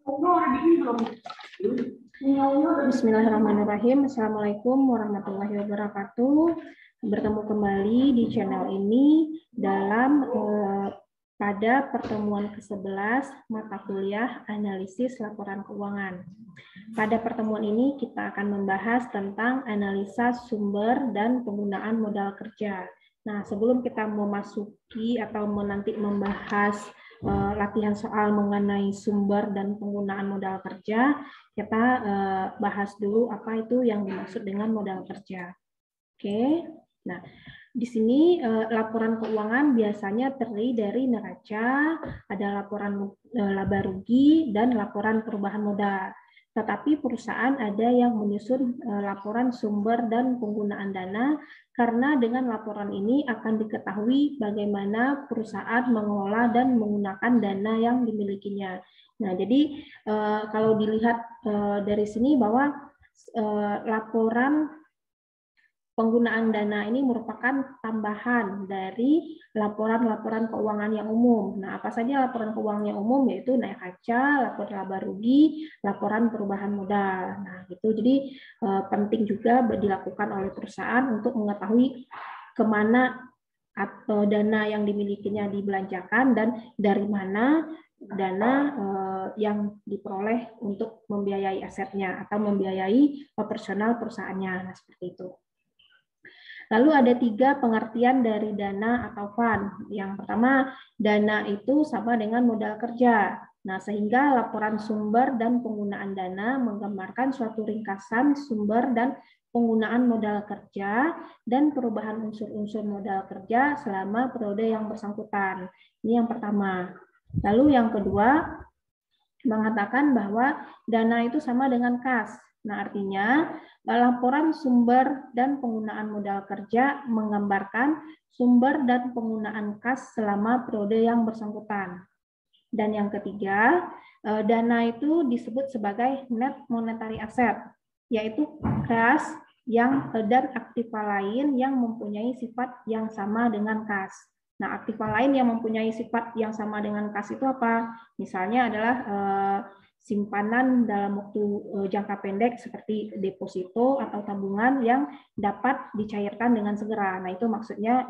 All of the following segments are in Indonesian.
Bismillahirrahmanirrahim. Assalamualaikum warahmatullahi wabarakatuh. Bertemu kembali di channel ini dalam pada pertemuan ke-11 mata kuliah analisis laporan keuangan. Pada pertemuan ini kita akan membahas tentang analisa sumber dan penggunaan modal kerja. Nah, sebelum kita memasuki atau nanti membahas latihan soal mengenai sumber dan penggunaan modal kerja, kita bahas dulu apa itu yang dimaksud dengan modal kerja. Oke, nah di sini laporan keuangan biasanya terdiri dari neraca, ada laporan laba rugi, dan laporan perubahan modal. Tetapi perusahaan ada yang menyusun laporan sumber dan penggunaan dana, karena dengan laporan ini akan diketahui bagaimana perusahaan mengelola dan menggunakan dana yang dimilikinya. Nah, jadi kalau dilihat dari sini bahwa laporan penggunaan dana ini merupakan tambahan dari laporan-laporan keuangan yang umum. Nah, apa saja laporan keuangan yang umum? Yaitu neraca, laporan laba rugi, laporan perubahan modal. Nah, gitu. Jadi penting juga dilakukan oleh perusahaan untuk mengetahui kemana dana yang dimilikinya dibelanjakan dan dari mana dana yang diperoleh untuk membiayai asetnya atau membiayai operasional perusahaannya. Nah, seperti itu. Lalu ada 3 pengertian dari dana atau fund. Yang pertama, dana itu sama dengan modal kerja. Nah, sehingga laporan sumber dan penggunaan dana menggambarkan suatu ringkasan sumber dan penggunaan modal kerja dan perubahan unsur-unsur modal kerja selama periode yang bersangkutan. Ini yang pertama. Lalu yang kedua, mengatakan bahwa dana itu sama dengan kas. Nah, artinya laporan sumber dan penggunaan modal kerja menggambarkan sumber dan penggunaan kas selama periode yang bersangkutan. Dan yang ketiga, dana itu disebut sebagai net monetary asset, yaitu kas yang dan aktiva lain yang mempunyai sifat yang sama dengan kas. Nah, aktiva lain yang mempunyai sifat yang sama dengan kas itu apa? Misalnya adalah simpanan dalam waktu jangka pendek seperti deposito atau tabungan yang dapat dicairkan dengan segera. Nah, itu maksudnya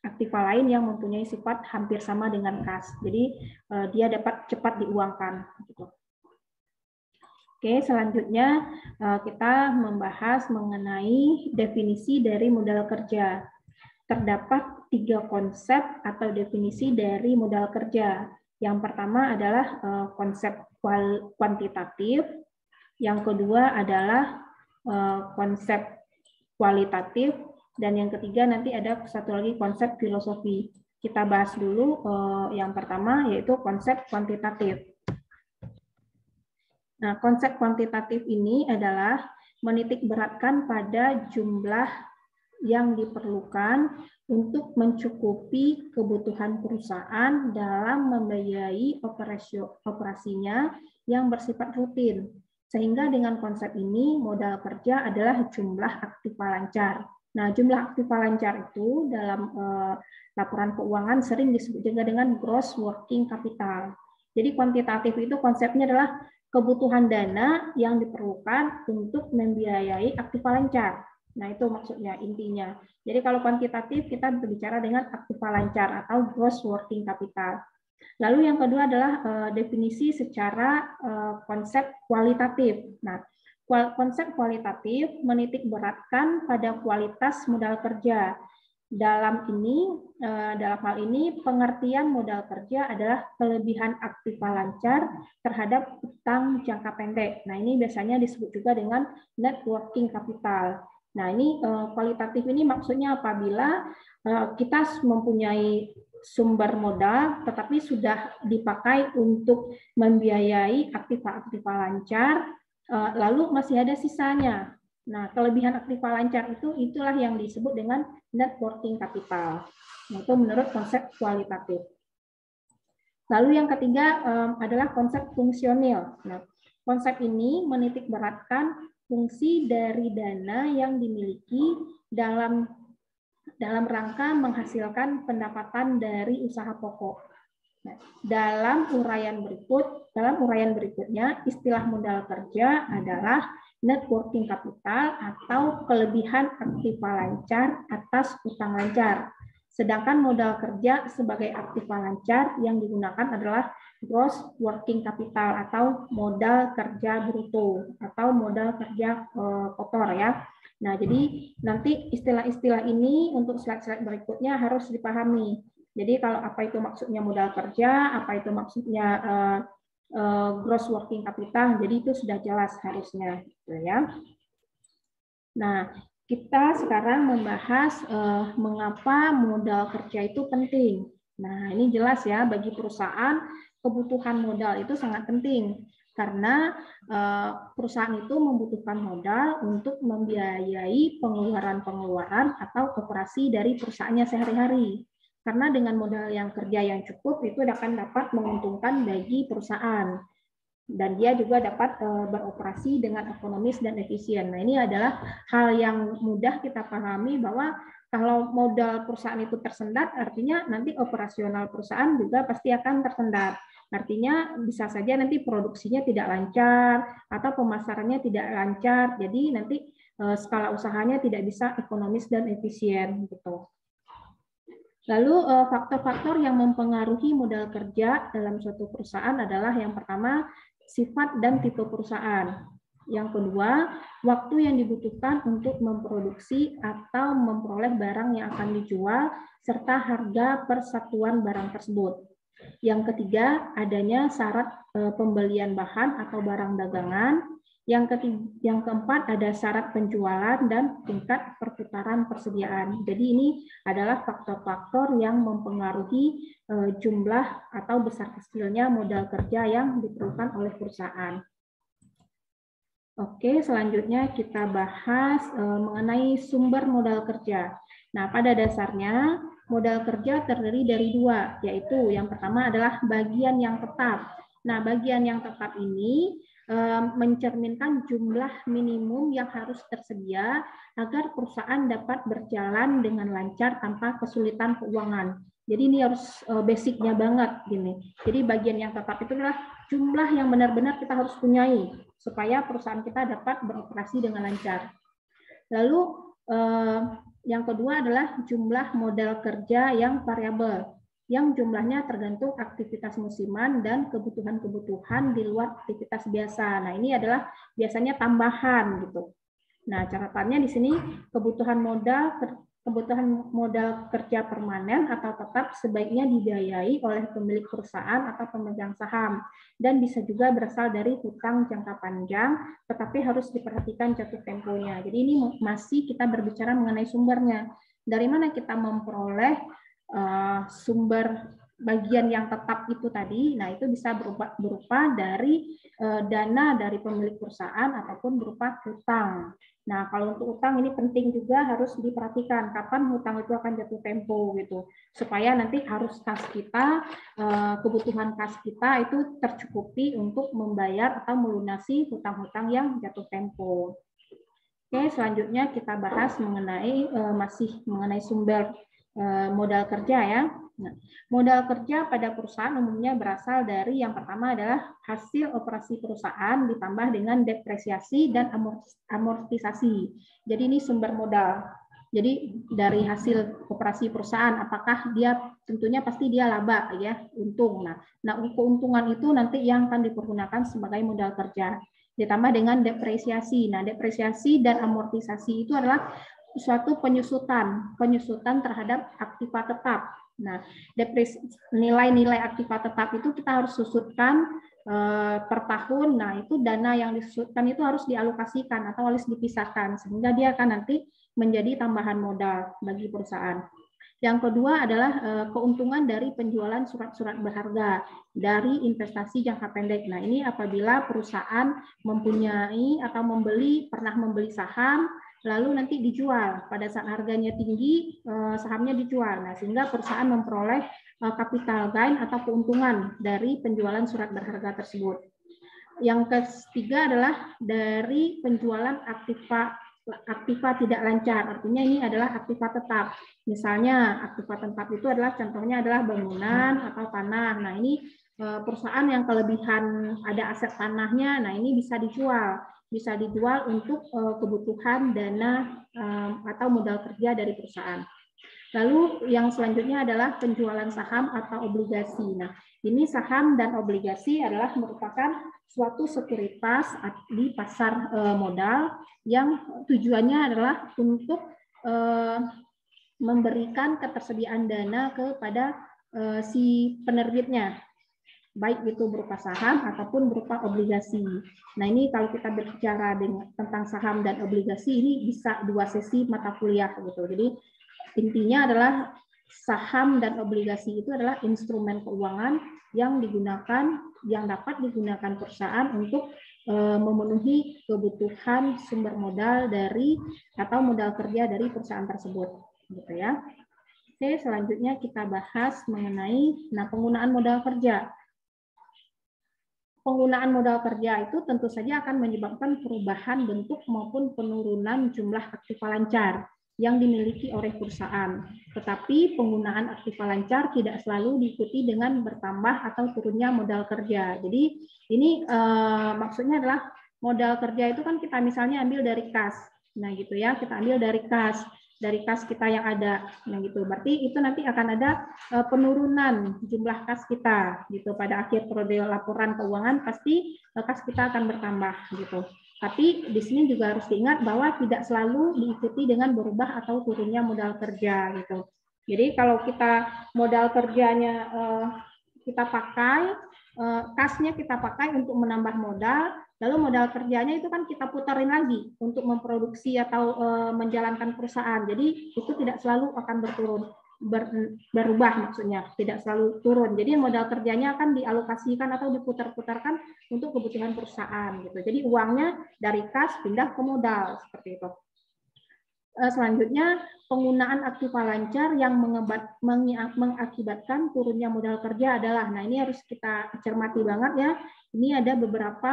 aktiva lain yang mempunyai sifat hampir sama dengan kas. Jadi dia dapat cepat diuangkan. Gitu. Oke, selanjutnya kita membahas mengenai definisi dari modal kerja. Terdapat 3 konsep atau definisi dari modal kerja. Yang pertama adalah konsep kuantitatif, yang kedua adalah konsep kualitatif, dan yang ketiga nanti ada satu lagi konsep filosofi. Kita bahas dulu yang pertama, yaitu konsep kuantitatif. Nah, konsep kuantitatif ini adalah menitik beratkan pada jumlah yang diperlukan untuk mencukupi kebutuhan perusahaan dalam membiayai operasinya yang bersifat rutin. Sehingga dengan konsep ini, modal kerja adalah jumlah aktiva lancar. Nah, jumlah aktiva lancar itu dalam laporan keuangan sering disebut juga dengan gross working capital. Jadi kuantitatif itu konsepnya adalah kebutuhan dana yang diperlukan untuk membiayai aktiva lancar. Nah, itu maksudnya intinya. Jadi kalau kuantitatif kita berbicara dengan aktiva lancar atau gross working capital. Lalu yang kedua adalah definisi secara konsep kualitatif. Nah, konsep kualitatif menitik beratkan pada kualitas modal kerja. Dalam hal ini pengertian modal kerja adalah kelebihan aktiva lancar terhadap utang jangka pendek. Nah, ini biasanya disebut juga dengan net working capital. Nah, ini kualitatif ini maksudnya apabila kita mempunyai sumber modal tetapi sudah dipakai untuk membiayai aktiva-aktiva lancar, lalu masih ada sisanya. Nah, kelebihan aktiva lancar itulah yang disebut dengan net working capital. Nah, itu menurut konsep kualitatif. Lalu yang ketiga adalah konsep fungsional. Nah, konsep ini menitik beratkan fungsi dari dana yang dimiliki dalam rangka menghasilkan pendapatan dari usaha pokok. Nah, dalam uraian berikutnya, istilah modal kerja adalah net working capital atau kelebihan aktiva lancar atas utang lancar. Sedangkan modal kerja sebagai aktiva lancar yang digunakan adalah gross working capital atau modal kerja bruto atau modal kerja kotor ya. Nah, jadi nanti istilah-istilah ini untuk slide-slide berikutnya harus dipahami. Jadi kalau apa itu maksudnya modal kerja, apa itu maksudnya gross working capital, jadi itu sudah jelas harusnya, gitu ya. Nah, kita sekarang membahas mengapa modal kerja itu penting. Nah, ini jelas ya, bagi perusahaan kebutuhan modal itu sangat penting karena perusahaan itu membutuhkan modal untuk membiayai pengeluaran-pengeluaran atau operasi dari perusahaannya sehari-hari. Karena dengan modal yang kerja yang cukup itu akan dapat menguntungkan bagi perusahaan. Dan dia juga dapat beroperasi dengan ekonomis dan efisien. Nah, ini adalah hal yang mudah kita pahami bahwa kalau modal perusahaan itu tersendat, artinya nanti operasional perusahaan juga pasti akan tersendat. Artinya bisa saja nanti produksinya tidak lancar atau pemasarannya tidak lancar. Jadi nanti skala usahanya tidak bisa ekonomis dan efisien gitu. Lalu faktor-faktor yang mempengaruhi modal kerja dalam suatu perusahaan adalah yang pertama, sifat dan tipe perusahaan. Yang kedua, waktu yang dibutuhkan untuk memproduksi atau memperoleh barang yang akan dijual, serta harga persatuan barang tersebut. Yang ketiga, adanya syarat pembelian bahan atau barang dagangan. Yang keempat, ada syarat penjualan dan tingkat perputaran persediaan. Jadi ini adalah faktor-faktor yang mempengaruhi jumlah atau besar kecilnya modal kerja yang diperlukan oleh perusahaan. Oke, selanjutnya kita bahas mengenai sumber modal kerja. Nah, pada dasarnya modal kerja terdiri dari dua, yaitu yang pertama adalah bagian yang tetap. Nah, bagian yang tetap ini mencerminkan jumlah minimum yang harus tersedia agar perusahaan dapat berjalan dengan lancar tanpa kesulitan keuangan. Jadi ini harus basicnya banget gini. Jadi bagian yang tetap itu adalah jumlah yang benar-benar kita harus punyai supaya perusahaan kita dapat beroperasi dengan lancar. Lalu yang kedua adalah jumlah modal kerja yang variabel, yang jumlahnya tergantung aktivitas musiman dan kebutuhan-kebutuhan di luar aktivitas biasa. Nah, ini adalah biasanya tambahan gitu. Nah, catatannya di sini kebutuhan modal kerja permanen atau tetap sebaiknya dibiayai oleh pemilik perusahaan atau pemegang saham dan bisa juga berasal dari hutang jangka panjang, tetapi harus diperhatikan jatuh temponya. Jadi ini masih kita berbicara mengenai sumbernya. Dari mana kita memperoleh sumber bagian yang tetap itu tadi? Nah, itu bisa berupa dari dana dari pemilik perusahaan ataupun berupa hutang. Nah, kalau untuk utang ini penting juga harus diperhatikan kapan hutang itu akan jatuh tempo gitu, supaya nanti arus kas kita, kebutuhan kas kita itu tercukupi untuk membayar atau melunasi hutang-hutang yang jatuh tempo. Oke, selanjutnya kita bahas mengenai masih mengenai sumber modal kerja ya. Nah, modal kerja pada perusahaan umumnya berasal dari yang pertama adalah hasil operasi perusahaan ditambah dengan depresiasi dan amortisasi. Jadi ini sumber modal. Jadi dari hasil operasi perusahaan, apakah dia tentunya pasti dia laba ya, untung. Nah, keuntungan itu nanti yang akan dipergunakan sebagai modal kerja. Ditambah dengan depresiasi. Nah, depresiasi dan amortisasi itu adalah suatu penyusutan terhadap aktiva tetap. Nah, nilai-nilai aktiva tetap itu kita harus susutkan per tahun. Nah, itu dana yang disusutkan itu harus dialokasikan atau harus dipisahkan sehingga dia akan nanti menjadi tambahan modal bagi perusahaan. Yang kedua adalah keuntungan dari penjualan surat-surat berharga dari investasi jangka pendek. Nah, ini apabila perusahaan mempunyai atau pernah membeli saham, lalu nanti dijual. Pada saat harganya tinggi, sahamnya dijual. Nah, sehingga perusahaan memperoleh capital gain atau keuntungan dari penjualan surat berharga tersebut. Yang ketiga adalah dari penjualan aktiva aktiva tidak lancar, artinya ini adalah aktiva tetap. Misalnya aktiva tetap itu adalah contohnya adalah bangunan atau tanah. Nah ini perusahaan yang kelebihan ada aset tanahnya, nah ini bisa dijual untuk kebutuhan dana atau modal kerja dari perusahaan. Lalu yang selanjutnya adalah penjualan saham atau obligasi. Nah, ini saham dan obligasi adalah merupakan suatu sekuritas di pasar modal yang tujuannya adalah untuk memberikan ketersediaan dana kepada si penerbitnya, baik itu berupa saham ataupun berupa obligasi. Nah ini kalau kita berbicara tentang saham dan obligasi ini bisa 2 sesi mata kuliah gitu. Jadi intinya adalah saham dan obligasi itu adalah instrumen keuangan yang dapat digunakan perusahaan untuk memenuhi kebutuhan sumber modal atau modal kerja dari perusahaan tersebut, gitu ya. Oke, selanjutnya kita bahas mengenai penggunaan modal kerja. Penggunaan modal kerja itu tentu saja akan menyebabkan perubahan bentuk maupun penurunan jumlah aktiva lancar yang dimiliki oleh perusahaan. Tetapi penggunaan aktiva lancar tidak selalu diikuti dengan bertambah atau turunnya modal kerja. Jadi ini maksudnya adalah modal kerja itu kan kita misalnya ambil dari kas. Nah gitu ya, kita ambil dari kas kita yang ada. Nah gitu. Berarti itu nanti akan ada penurunan jumlah kas kita gitu. Pada akhir periode laporan keuangan pasti kas kita akan bertambah gitu. Tapi di sini juga harus diingat bahwa tidak selalu diikuti dengan berubah atau turunnya modal kerja gitu. Jadi kalau kita modal kerjanya kita pakai, kasnya kita pakai untuk menambah modal, lalu modal kerjanya itu kan kita putarin lagi untuk memproduksi atau menjalankan perusahaan. Jadi itu tidak selalu akan berubah maksudnya, tidak selalu turun. Jadi modal kerjanya akan dialokasikan atau diputar-putarkan untuk kebutuhan perusahaan gitu. Jadi uangnya dari kas pindah ke modal seperti itu. Selanjutnya penggunaan aktiva lancar yang mengakibatkan turunnya modal kerja adalah, nah ini harus kita cermati banget ya. Ini ada beberapa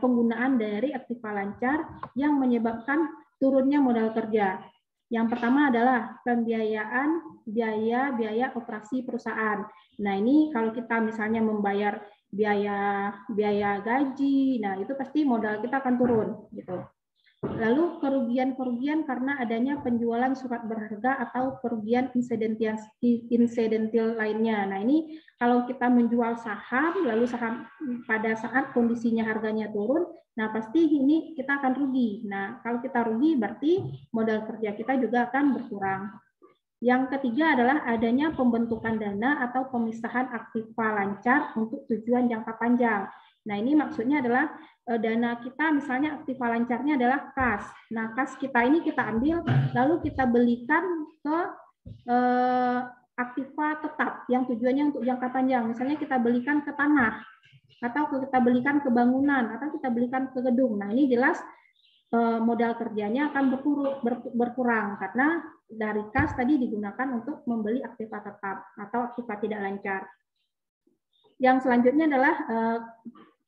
penggunaan dari aktiva lancar yang menyebabkan turunnya modal kerja. Yang pertama adalah pembiayaan biaya operasi perusahaan. Nah ini kalau kita misalnya membayar biaya gaji, nah itu pasti modal kita akan turun gitu. Lalu kerugian karena adanya penjualan surat berharga atau kerugian insidental lainnya. Nah ini kalau kita menjual saham, lalu saham pada saat kondisinya harganya turun, nah pasti ini kita akan rugi. Nah kalau kita rugi berarti modal kerja kita juga akan berkurang. Yang ketiga adalah adanya pembentukan dana atau pemisahan aktiva lancar untuk tujuan jangka panjang. Nah ini maksudnya adalah dana kita misalnya aktiva lancarnya adalah kas. Nah kas kita ini kita ambil lalu kita belikan ke aktiva tetap yang tujuannya untuk jangka panjang. Misalnya kita belikan ke tanah atau kita belikan ke bangunan atau kita belikan ke gedung. Nah ini jelas modal kerjanya akan berkurang karena dari kas tadi digunakan untuk membeli aktiva tetap atau aktiva tidak lancar. Yang selanjutnya adalah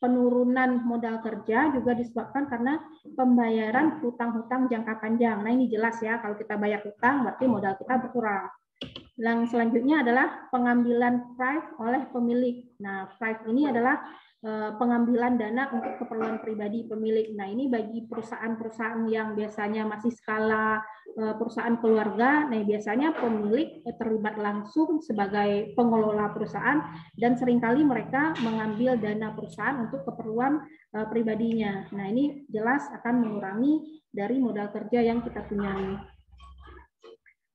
penurunan modal kerja juga disebabkan karena pembayaran hutang-hutang jangka panjang. Nah ini jelas ya, kalau kita bayar hutang berarti modal kita berkurang. Yang selanjutnya adalah pengambilan private oleh pemilik. Nah private ini adalah pengambilan dana untuk keperluan pribadi pemilik. Nah ini bagi perusahaan-perusahaan yang biasanya masih skala perusahaan keluarga, nah biasanya pemilik terlibat langsung sebagai pengelola perusahaan dan seringkali mereka mengambil dana perusahaan untuk keperluan pribadinya. Nah ini jelas akan mengurangi dari modal kerja yang kita punyai.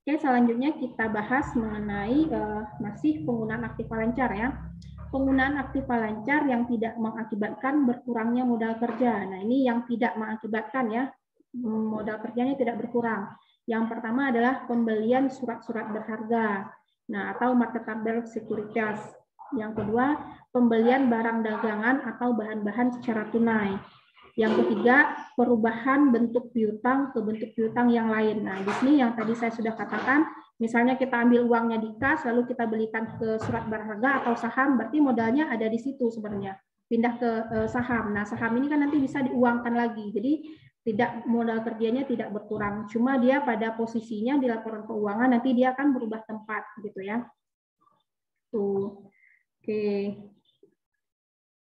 Oke, selanjutnya kita bahas mengenai masih penggunaan aktiva lancar ya. Penggunaan aktiva lancar yang tidak mengakibatkan berkurangnya modal kerja. Nah, ini yang tidak mengakibatkan ya, modal kerjanya tidak berkurang. Yang pertama adalah pembelian surat-surat berharga, nah atau marketable securities. Yang kedua, pembelian barang dagangan atau bahan-bahan secara tunai. Yang ketiga, perubahan bentuk piutang ke bentuk piutang yang lain. Nah, di sini yang tadi saya sudah katakan, misalnya kita ambil uangnya di kas, lalu kita belikan ke surat berharga atau saham, berarti modalnya ada di situ sebenarnya. Pindah ke saham. Nah, saham ini kan nanti bisa diuangkan lagi. Jadi, modal kerjanya tidak berkurang, cuma dia pada posisinya di laporan keuangan nanti dia akan berubah tempat gitu ya. Tuh. Oke.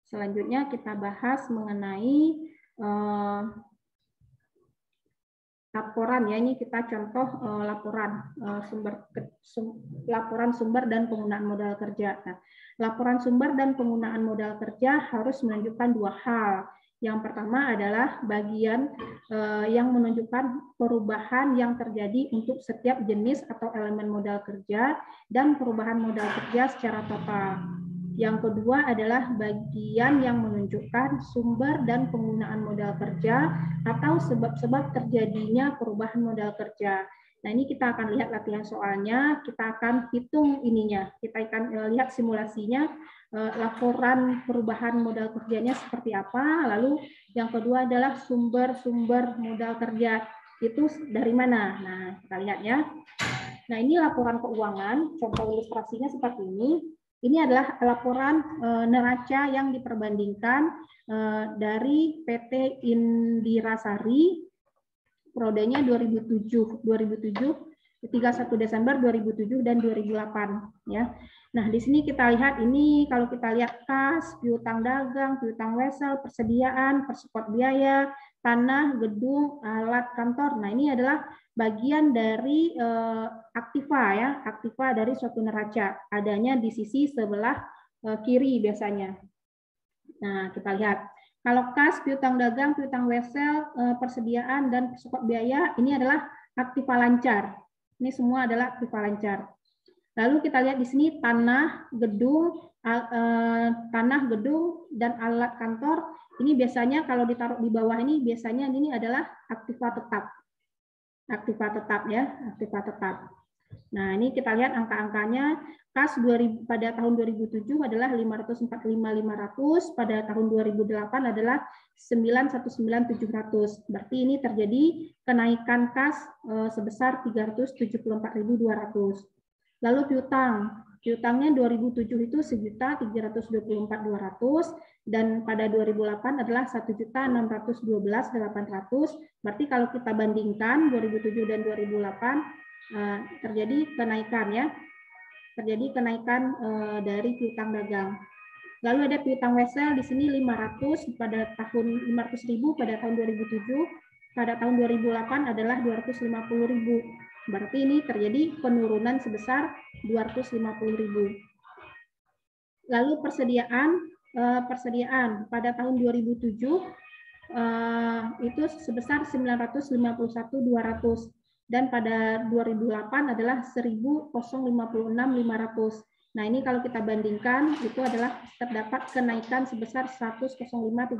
Selanjutnya kita bahas mengenai laporan ya. Ini kita contoh laporan laporan sumber dan penggunaan modal kerja. Nah, laporan sumber dan penggunaan modal kerja harus menunjukkan dua hal. Yang pertama adalah bagian yang menunjukkan perubahan yang terjadi untuk setiap jenis atau elemen modal kerja dan perubahan modal kerja secara total. Yang kedua adalah bagian yang menunjukkan sumber dan penggunaan modal kerja atau sebab-sebab terjadinya perubahan modal kerja. Nah, ini kita akan lihat latihan soalnya, kita akan hitung ininya, kita akan lihat simulasinya, laporan perubahan modal kerjanya seperti apa, lalu yang kedua adalah sumber-sumber modal kerja itu dari mana. Nah, kita lihat ya. Nah, ini laporan keuangan, contoh ilustrasinya seperti ini. Ini adalah laporan neraca yang diperbandingkan dari PT Indirasari, prodenya 2007, 31 Desember 2007 dan 2008 ya. Nah, di sini kita lihat ini kalau kita lihat kas, piutang dagang, piutang wesel, persediaan, persekot biaya, tanah, gedung, alat kantor. Nah, ini adalah bagian dari aktiva ya, aktiva dari suatu neraca. Adanya di sisi sebelah kiri biasanya. Nah, kita lihat. Kalau kas, piutang dagang, piutang wesel, persediaan, dan persekot biaya, ini adalah aktiva lancar. Ini semua adalah aktiva lancar. Lalu kita lihat di sini tanah, gedung, dan alat kantor. Ini biasanya kalau ditaruh di bawah ini, biasanya ini adalah aktiva tetap. Aktiva tetap ya, aktiva tetap. Nah, ini kita lihat angka-angkanya. Kas pada tahun 2007 adalah 545.500, pada tahun 2008 adalah 919.700. Berarti ini terjadi kenaikan kas sebesar 374.200. Lalu piutangnya 2007 itu 1.324.200 dan pada 2008 adalah 1.612.800. Berarti kalau kita bandingkan 2007 dan 2008 terjadi kenaikan ya. Terjadi kenaikan dari piutang dagang. Lalu ada piutang wesel di sini 500.000 pada tahun 2007, pada tahun 2008 adalah 250.000. Berarti ini terjadi penurunan sebesar 250.000. Lalu persediaan pada tahun 2007 itu sebesar 951.200. Dan pada 2008 adalah 1.056.500. Nah, ini kalau kita bandingkan, itu adalah terdapat kenaikan sebesar 105.300.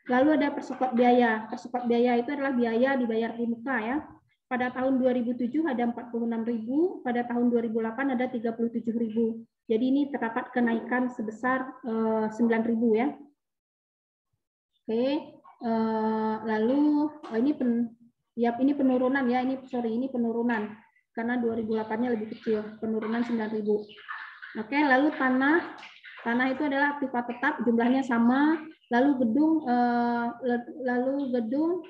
Lalu ada persekot biaya. Persekot biaya itu adalah biaya dibayar di muka ya. Pada tahun 2007 ada 46.000, pada tahun 2008 ada 37.000. Jadi ini terdapat kenaikan sebesar 9.000 ya. Oke, lalu ini penurunan ya, ini penurunan karena 2008-nya lebih kecil, penurunan 9.000. Oke, lalu tanah itu adalah aktiva tetap, jumlahnya sama. Lalu gedung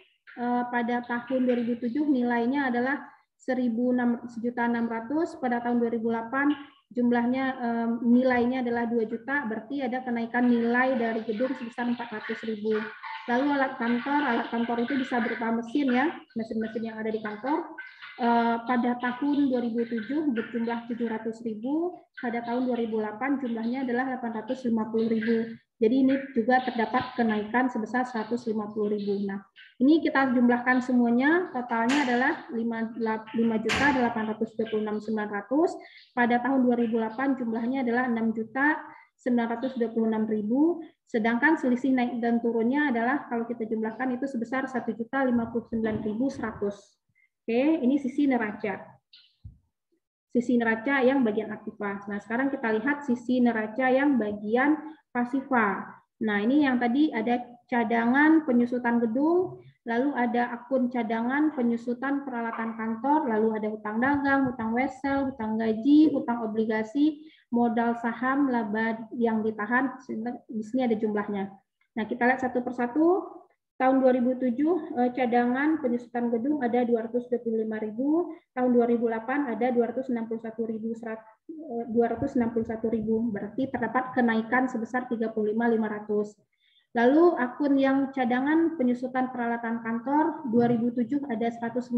pada tahun 2007 nilainya adalah 1.600.000, pada tahun 2008 jumlahnya nilainya adalah 2 juta, berarti ada kenaikan nilai dari gedung sebesar 400.000. Lalu alat kantor itu bisa berupa mesin ya, mesin-mesin yang ada di kantor. Pada tahun 2007 berjumlah 700.000, pada tahun 2008 jumlahnya adalah 850.000. Jadi ini juga terdapat kenaikan sebesar 150.000. Nah, ini kita jumlahkan semuanya, totalnya adalah 5.826.900. Pada tahun 2008 jumlahnya adalah 6.926.000. Sedangkan selisih naik dan turunnya adalah kalau kita jumlahkan itu sebesar 1.059.100. Oke, ini sisi neraca. Sisi neraca yang bagian aktiva. Nah, sekarang kita lihat sisi neraca yang bagian pasiva. Nah, ini yang tadi ada cadangan penyusutan gedung, lalu ada akun cadangan penyusutan peralatan kantor, lalu ada hutang dagang, hutang wesel, hutang gaji, hutang obligasi, modal saham, laba yang ditahan. Di sini ada jumlahnya. Nah, kita lihat satu persatu. Tahun 2007 cadangan penyusutan gedung ada 225.000, tahun 2008 ada 261.000, berarti terdapat kenaikan sebesar 35.500. Lalu akun yang cadangan penyusutan peralatan kantor 2007 ada 153.000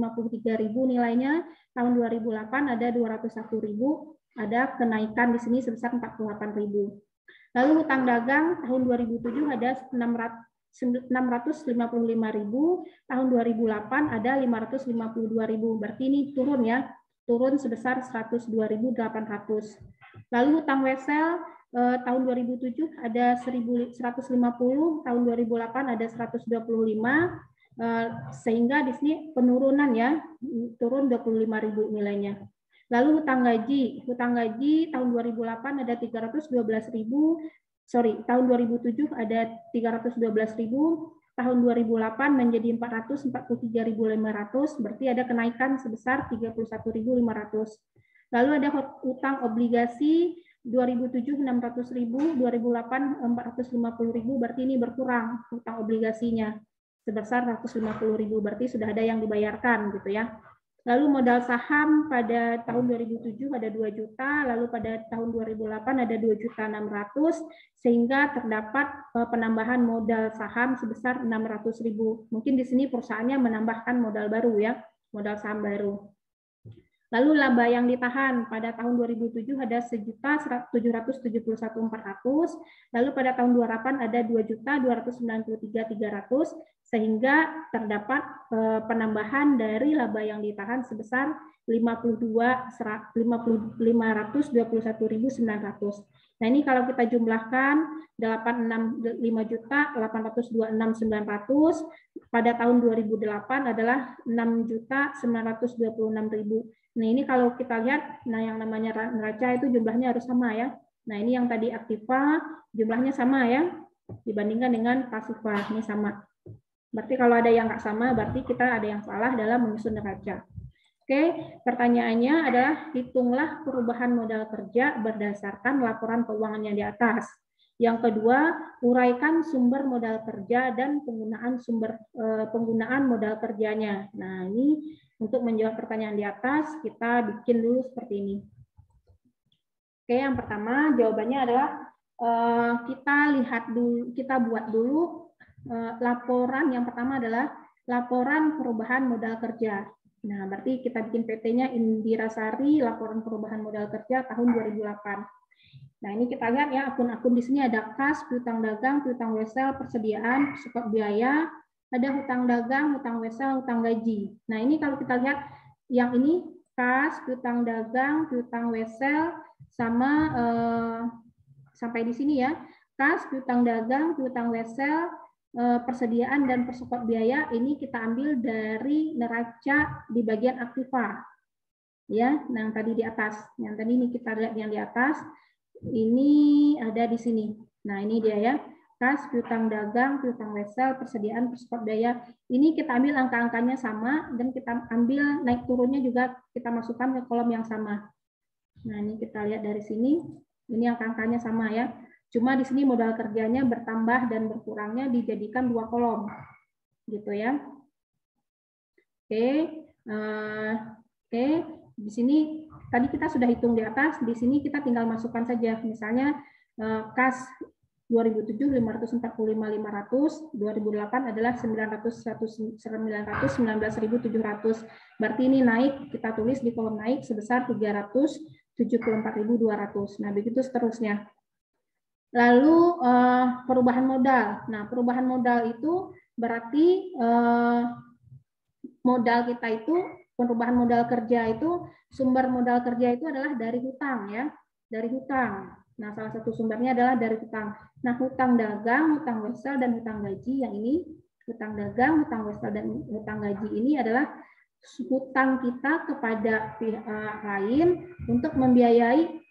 nilainya, tahun 2008 ada 201.000, ada kenaikan di sini sebesar 48.000. Lalu hutang dagang tahun 2007 ada 655.000, tahun 2008 ada 552.000, berarti ini turun ya, turun sebesar 102.800. Lalu hutang wesel tahun 2007 ada 1.150, tahun 2008 ada 125, sehingga di sini penurunan ya, turun 25.000 nilainya. Lalu hutang gaji tahun 2008 ada 312.000, tahun 2007 ada 312.000, tahun 2008 menjadi 443.500, berarti ada kenaikan sebesar 31.500. Lalu ada hutang obligasi 2007 600.000, 2008 450.000, berarti ini berkurang hutang obligasinya sebesar 150.000, berarti sudah ada yang dibayarkan gitu ya. Lalu modal saham pada tahun 2007 ada 2 juta, lalu pada tahun 2008 ada 2.600.000, sehingga terdapat penambahan modal saham sebesar 600.000. Mungkin di sini perusahaannya menambahkan modal baru ya, modal saham baru. Lalu laba yang ditahan pada tahun 2007 ada 1.771.400, lalu pada tahun 2008 ada 2.293.300, sehingga terdapat penambahan dari laba yang ditahan sebesar 521.900. Nah, ini kalau kita jumlahkan 5.826.900 pada tahun 2008 adalah 6.926.000. Nah, ini kalau kita lihat, nah yang namanya neraca itu jumlahnya harus sama ya. Nah, ini yang tadi aktiva jumlahnya sama ya, dibandingkan dengan pasifa, ini sama. Berarti kalau ada yang nggak sama, berarti kita ada yang salah dalam menyusun neraca. Oke, pertanyaannya adalah hitunglah perubahan modal kerja berdasarkan laporan keuangan yang di atas. Yang kedua, uraikan sumber modal kerja dan penggunaan modal kerjanya. Nah, ini untuk menjawab pertanyaan di atas, kita bikin dulu seperti ini. Oke, yang pertama jawabannya adalah kita buat dulu laporan. Yang pertama adalah laporan perubahan modal kerja. Nah, berarti kita bikin PT-nya Indira Sari, laporan perubahan modal kerja tahun 2008. Nah, ini kita lihat ya, akun-akun di sini ada kas, piutang dagang, piutang wesel, persediaan, sukop biaya, ada hutang dagang, hutang wesel, hutang gaji. Nah, ini kalau kita lihat yang ini kas, piutang dagang, piutang wesel, sama sampai di sini ya. Kas, piutang dagang, piutang wesel, persediaan dan persukop biaya ini kita ambil dari neraca di bagian aktiva. Ya, nah yang tadi di atas. Yang tadi ini kita lihat yang di atas. Ini ada di sini. Nah, ini dia ya. Kas, piutang dagang, piutang wesel, persediaan, persukop biaya. Ini kita ambil angka-angkanya sama dan kita ambil naik turunnya juga kita masukkan ke kolom yang sama. Nah, ini kita lihat dari sini. Ini angka-angkanya sama ya. Cuma di sini modal kerjanya bertambah dan berkurangnya dijadikan 2 kolom. Gitu ya. Oke. Oke. Di sini tadi kita sudah hitung di atas, di sini kita tinggal masukkan saja. Misalnya kas 2007 545.500, 2008 adalah 19.700. Berarti ini naik, kita tulis di kolom naik sebesar 374.200. Nah, begitu seterusnya. Lalu perubahan modal. Nah, perubahan modal itu berarti modal kita itu, perubahan modal kerja itu, sumber modal kerja itu adalah dari hutang ya, dari hutang. Nah, salah satu sumbernya adalah dari hutang. Nah, hutang dagang, hutang wesel, dan hutang gaji yang ini, hutang dagang, hutang wesel, dan hutang gaji ini adalah hutang kita kepada pihak lain untuk membiayai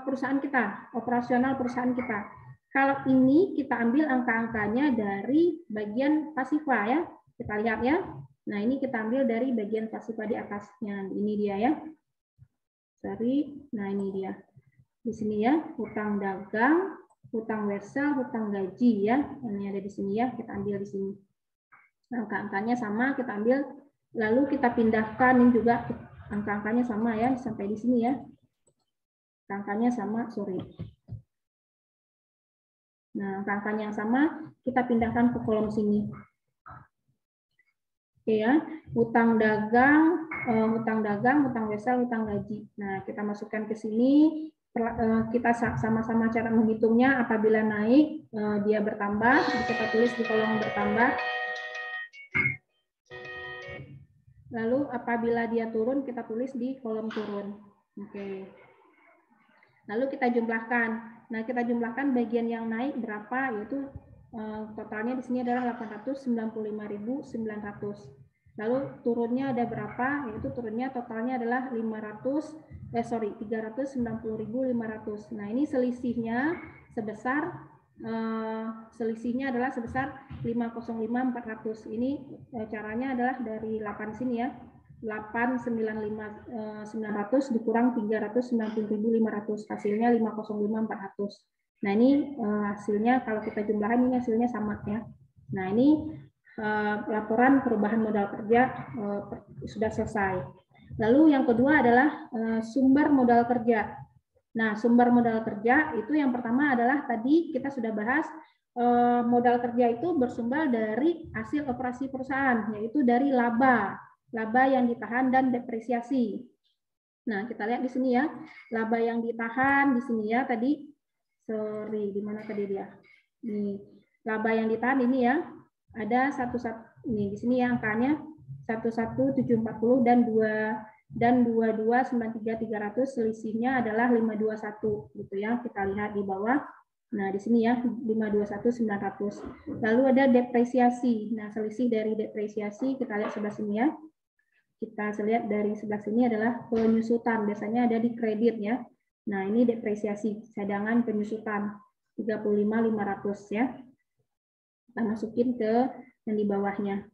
perusahaan kita, operasional perusahaan kita. Kalau ini kita ambil angka-angkanya dari bagian pasifa ya, kita lihat ya. Nah, ini kita ambil dari bagian pasifa di atasnya. Ini dia ya. Sorry. Nah, ini dia. Di sini ya, hutang dagang, hutang wesel, hutang gaji ya. Ini ada di sini ya, kita ambil di sini. Angka-angkanya sama, kita ambil, lalu kita pindahkan, ini juga angka-angkanya sama ya, sampai di sini ya. Angkanya sama, sorry. Nah, angka-angkanya yang sama, kita pindahkan ke kolom sini. Oke ya, hutang dagang, hutang wesel, hutang gaji. Nah, kita masukkan ke sini. Kita sama-sama cara menghitungnya. Apabila naik, dia bertambah, kita tulis di kolom bertambah. Lalu apabila dia turun, kita tulis di kolom turun. Oke. Lalu kita jumlahkan. Nah, kita jumlahkan bagian yang naik berapa, yaitu totalnya di sini adalah 895.900. Lalu turunnya ada berapa, yaitu turunnya totalnya adalah 390.500. Nah, ini selisihnya sebesar adalah sebesar 505.400. Ini caranya adalah dari 8 sini ya. 895.900 dikurang 390.500, hasilnya 505.400. Nah, ini hasilnya kalau kita jumlahan ini hasilnya sama ya. Nah, ini laporan perubahan modal kerja sudah selesai. Lalu yang kedua adalah sumber modal kerja. Nah, sumber modal kerja itu yang pertama adalah tadi kita sudah bahas, modal kerja itu bersumber dari hasil operasi perusahaan, yaitu dari laba yang ditahan dan depresiasi. Nah, kita lihat di sini ya, laba yang ditahan di sini ya tadi, sorry, di mana tadi dia? Nih, laba yang ditahan ini ya, ada ini di sini ya angkanya 11740 dan 2293.300, selisihnya adalah 521 gitu ya. Kita lihat di bawah. Nah, di sini ya 521.900. Lalu ada depresiasi. Nah, selisih dari depresiasi kita lihat sebelah sini ya. Kita lihat dari sebelah sini adalah penyusutan, biasanya ada di kredit ya. Nah, ini depresiasi, cadangan penyusutan 35.500 ya. Kita masukin ke yang di bawahnya.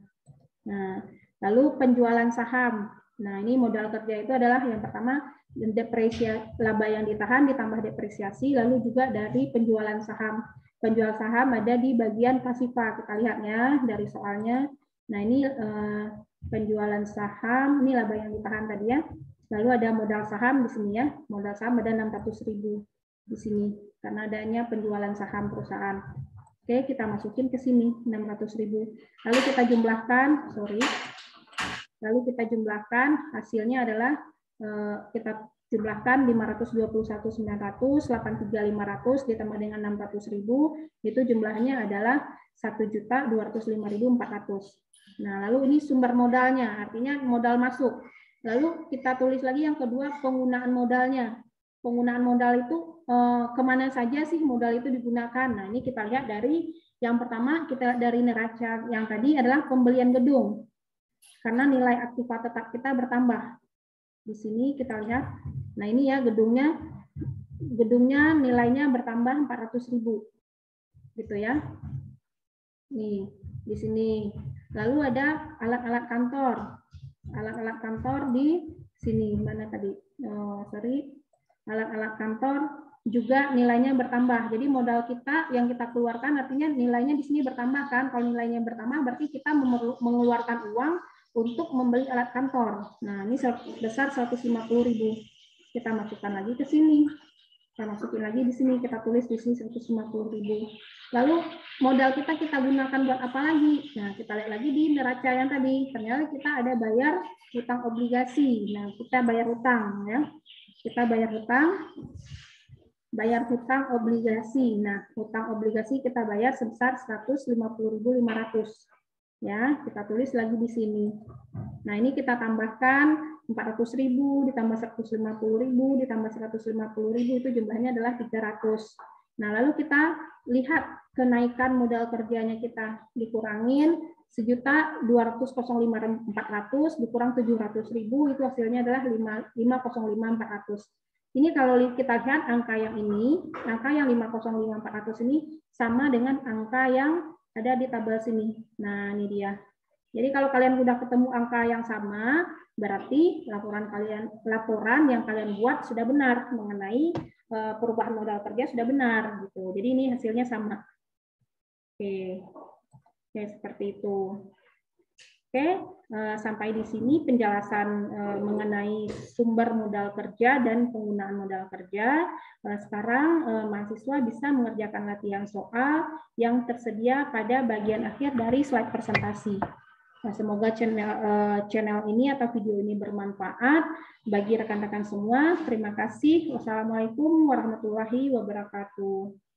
Nah, lalu penjualan saham. Nah, ini modal kerja itu adalah yang pertama depresiasi, laba yang ditahan ditambah depresiasi, lalu juga dari penjualan saham. Penjual saham ada di bagian pasifa. Kita lihat ya dari soalnya. Nah, ini penjualan saham, ini laba yang ditahan tadi ya. Lalu ada modal saham di sini ya. Modal saham ada 600.000 di sini karena adanya penjualan saham perusahaan. Oke, kita masukin ke sini 600.000. Lalu kita jumlahkan, Lalu kita jumlahkan, hasilnya adalah kita jumlahkan 521.900, 83.500 ditambah dengan 600.000, itu jumlahnya adalah 1.205.400. Nah, lalu ini sumber modalnya, artinya modal masuk. Lalu kita tulis lagi yang kedua, penggunaan modalnya. Penggunaan modal itu kemana saja sih modal itu digunakan? Nah, ini kita lihat dari yang pertama, kita dari neraca yang tadi adalah pembelian gedung. Karena nilai aktiva tetap kita bertambah. Di sini kita lihat, nah ini ya gedungnya nilainya bertambah 400.000, gitu ya. Nih di sini. Lalu ada alat-alat kantor di sini mana tadi? Alat-alat kantor juga nilainya bertambah. Jadi modal kita yang kita keluarkan artinya nilainya di sini bertambah kan? Kalau nilainya bertambah berarti kita mengeluarkan uang untuk membeli alat kantor. Nah, ini sebesar 150.000. Kita masukkan lagi ke sini. Kita masukin lagi di sini, kita tulis di sini 150.000. Lalu modal kita gunakan buat apa lagi? Nah, kita lihat lagi di neraca yang tadi. Ternyata kita ada bayar hutang obligasi. Nah, kita bayar hutang ya. Kita bayar hutang obligasi. Nah, hutang obligasi kita bayar sebesar 150.500. Ya, kita tulis lagi di sini. Nah, ini kita tambahkan 400.000 ditambah 150.000 ditambah 150.000 itu jumlahnya adalah 300. Nah, lalu kita lihat kenaikan modal kerjanya kita dikurangin 1.205.400 dikurang 700.000 itu hasilnya adalah 505.400. Ini kalau kita lihat angka yang 505.400 ini sama dengan angka yang ada di tabel sini. Nah, ini dia. Jadi kalau kalian sudah ketemu angka yang sama, berarti laporan yang kalian buat sudah benar mengenai perubahan modal kerja sudah benar gitu. Jadi ini hasilnya sama. Oke, seperti itu. Oke, sampai di sini penjelasan mengenai sumber modal kerja dan penggunaan modal kerja. Sekarang mahasiswa bisa mengerjakan latihan soal yang tersedia pada bagian akhir dari slide presentasi. Nah, semoga channel ini atau video ini bermanfaat bagi rekan-rekan semua. Terima kasih. Wassalamualaikum warahmatullahi wabarakatuh.